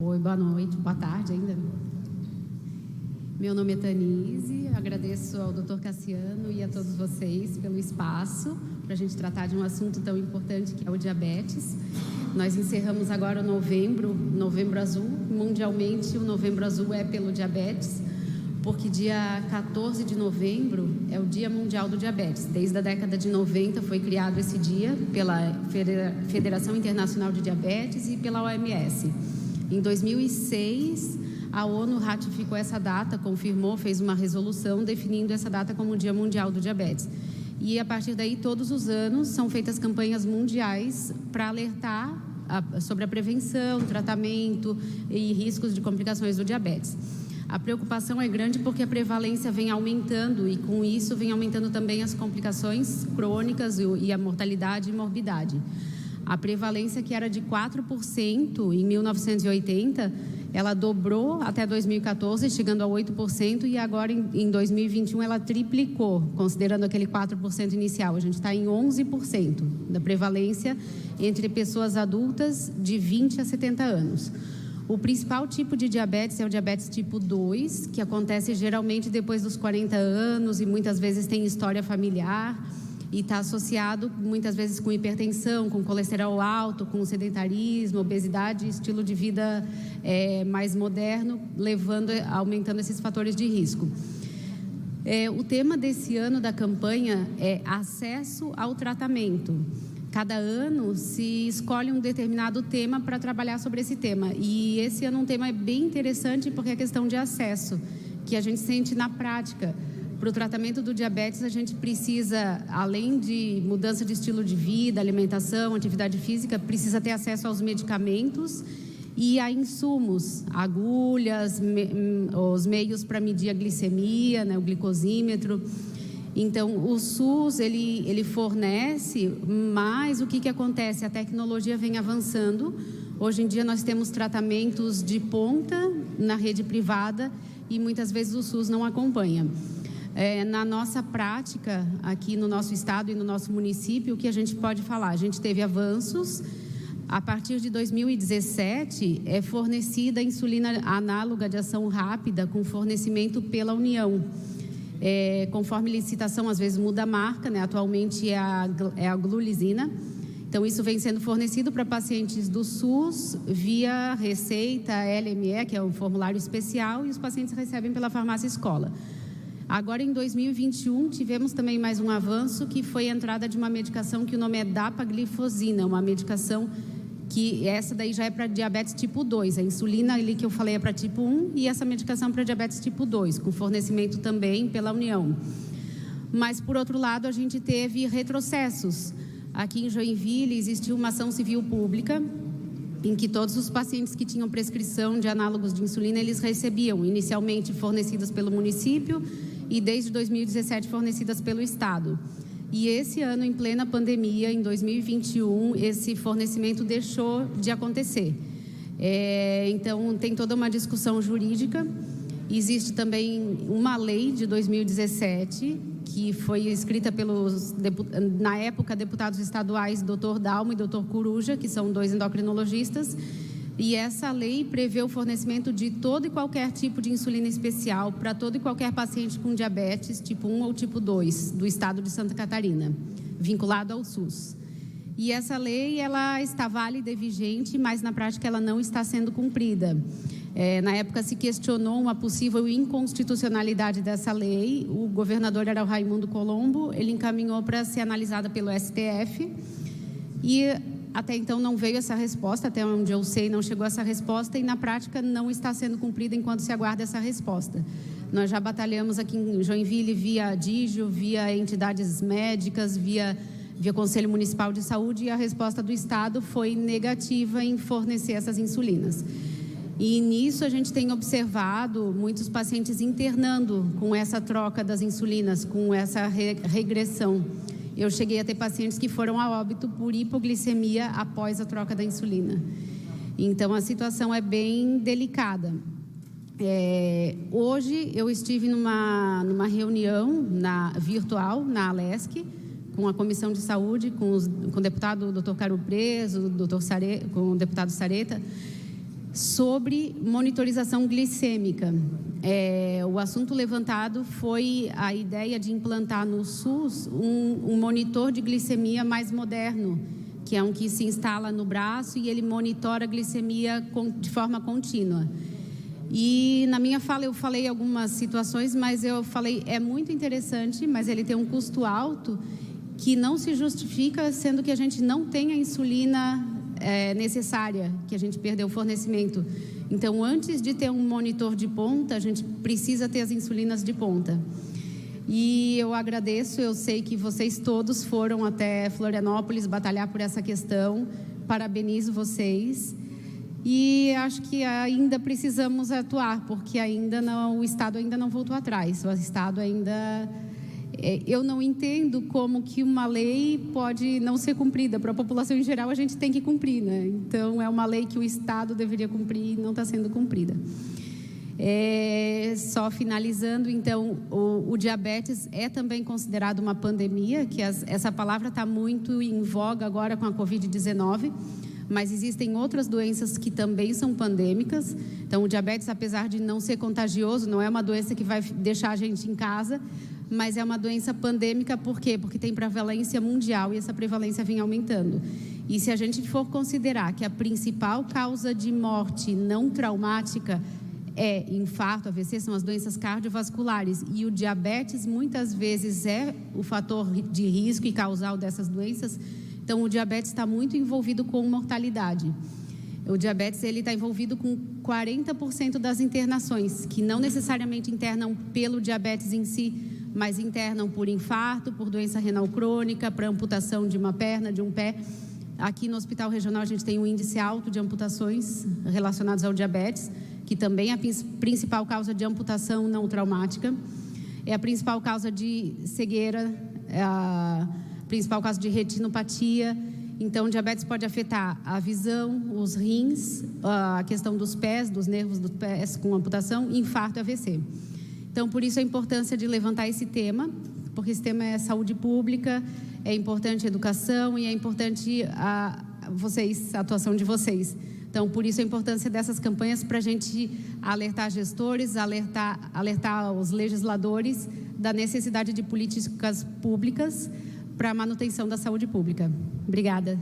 Oi, boa noite, boa tarde ainda. Meu nome é Tanise, agradeço ao Dr. Cassiano e a todos vocês pelo espaço para a gente tratar de um assunto tão importante que é o diabetes. Nós encerramos agora o Novembro Azul. Mundialmente, o Novembro Azul é pelo diabetes, porque dia 14 de novembro é o Dia Mundial do Diabetes. Desde a década de 90 foi criado esse dia pela Federação Internacional de Diabetes e pela OMS. Em 2006, a ONU ratificou essa data, confirmou, fez uma resolução definindo essa data como o Dia Mundial do Diabetes. E, a partir daí, todos os anos, são feitas campanhas mundiais para alertar sobre a prevenção, tratamento e riscos de complicações do diabetes. A preocupação é grande porque a prevalência vem aumentando e, com isso, vem aumentando também as complicações crônicas e a mortalidade e morbidade. A prevalência, que era de 4% em 1980, ela dobrou até 2014, chegando a 8%, e agora em 2021 ela triplicou, considerando aquele 4% inicial. A gente está em 11% da prevalência entre pessoas adultas de 20 a 70 anos. O principal tipo de diabetes é o diabetes tipo 2, que acontece geralmente depois dos 40 anos e muitas vezes tem história familiar e está associado muitas vezes com hipertensão, com colesterol alto, com sedentarismo, obesidade e estilo de vida mais moderno, aumentando esses fatores de risco. O tema desse ano da campanha é acesso ao tratamento. Cada ano se escolhe um determinado tema para trabalhar sobre esse tema. E esse ano um tema é bem interessante porque é a questão de acesso, que a gente sente na prática. Para o tratamento do diabetes, a gente precisa, além de mudança de estilo de vida, alimentação, atividade física, precisa ter acesso aos medicamentos e a insumos, agulhas, os meios para medir a glicemia, né, o glicosímetro. Então, o SUS, ele fornece, mas o que acontece? A tecnologia vem avançando. Hoje em dia, nós temos tratamentos de ponta na rede privada e muitas vezes o SUS não acompanha. Na nossa prática, aqui no nosso estado e no nosso município, o que a gente pode falar? A gente teve avanços. A partir de 2017, é fornecida a insulina análoga de ação rápida com fornecimento pela União. Conforme licitação, às vezes muda a marca, né? Atualmente é a glulizina. Então, isso vem sendo fornecido para pacientes do SUS via receita LME, que é o formulário especial, e os pacientes recebem pela farmácia escola. Agora, em 2021, tivemos também mais um avanço, que foi a entrada de uma medicação que o nome é dapaglifosina, uma medicação que essa daí já é para diabetes tipo 2. A insulina ali que eu falei é para tipo 1 e essa medicação para diabetes tipo 2, com fornecimento também pela União. Mas, por outro lado, a gente teve retrocessos. Aqui em Joinville existiu uma ação civil pública em que todos os pacientes que tinham prescrição de análogos de insulina, eles recebiam, inicialmente fornecidas pelo município e desde 2017 fornecidas pelo Estado. E esse ano, em plena pandemia, em 2021, esse fornecimento deixou de acontecer. Então, tem toda uma discussão jurídica. Existe também uma lei de 2017, que foi escrita pelos, na época, deputados estaduais Dr. Dalmo e Dr. Coruja, que são dois endocrinologistas, e essa lei prevê o fornecimento de todo e qualquer tipo de insulina especial para todo e qualquer paciente com diabetes tipo 1 ou tipo 2 do estado de Santa Catarina, vinculado ao SUS. E essa lei, ela está válida e vigente, mas na prática ela não está sendo cumprida. Na época se questionou uma possível inconstitucionalidade dessa lei. O governador era o Raimundo Colombo, ele encaminhou para ser analisada pelo STF e até então não veio essa resposta, até onde eu sei não chegou essa resposta e na prática não está sendo cumprida enquanto se aguarda essa resposta. Nós já batalhamos aqui em Joinville via DIGIO, via entidades médicas, via Conselho Municipal de Saúde e a resposta do Estado foi negativa em fornecer essas insulinas. E nisso a gente tem observado muitos pacientes internando com essa troca das insulinas, com essa regressão. Eu cheguei a ter pacientes que foram a óbito por hipoglicemia após a troca da insulina. Então, a situação é bem delicada. Hoje, eu estive numa reunião virtual na Alesc, com a Comissão de Saúde, com o deputado Dr. Caro Preso, com o deputado Sareta, sobre monitorização glicêmica. O assunto levantado foi a ideia de implantar no SUS um monitor de glicemia mais moderno, que é um que se instala no braço e ele monitora a glicemia de forma contínua. E na minha fala eu falei algumas situações, mas eu falei, é muito interessante, mas ele tem um custo alto que não se justifica, sendo que a gente não tem a insulina necessária, que a gente perdeu o fornecimento. Então, antes de ter um monitor de ponta, a gente precisa ter as insulinas de ponta. E eu agradeço, eu sei que vocês todos foram até Florianópolis batalhar por essa questão, parabenizo vocês. E acho que ainda precisamos atuar, porque o Estado ainda não voltou atrás. O Estado ainda... Eu não entendo como que uma lei pode não ser cumprida. Para a população em geral, a gente tem que cumprir, né? Então, é uma lei que o Estado deveria cumprir e não está sendo cumprida. Só finalizando, então, o diabetes é também considerado uma pandemia, que essa palavra está muito em voga agora com a Covid-19, mas existem outras doenças que também são pandêmicas. Então, o diabetes, apesar de não ser contagioso, não é uma doença que vai deixar a gente em casa, mas é uma doença pandêmica. Por quê? Porque tem prevalência mundial e essa prevalência vem aumentando. E se a gente for considerar que a principal causa de morte não traumática é infarto, AVC, são as doenças cardiovasculares, e o diabetes muitas vezes é o fator de risco e causal dessas doenças, então o diabetes está muito envolvido com mortalidade. O diabetes está envolvido com 40% das internações, que não necessariamente internam pelo diabetes em si, mas internam por infarto, por doença renal crônica, para amputação de uma perna, de um pé. Aqui no Hospital Regional a gente tem um índice alto de amputações relacionadas ao diabetes, que também é a principal causa de amputação não traumática. É a principal causa de cegueira, é a principal causa de retinopatia. Então, o diabetes pode afetar a visão, os rins, a questão dos pés, dos nervos dos pés com amputação, infarto e AVC. Então, por isso a importância de levantar esse tema, porque esse tema é saúde pública, é importante a educação e é importante a atuação de vocês. Então, por isso a importância dessas campanhas para a gente alertar gestores, alertar os legisladores da necessidade de políticas públicas para a manutenção da saúde pública. Obrigada.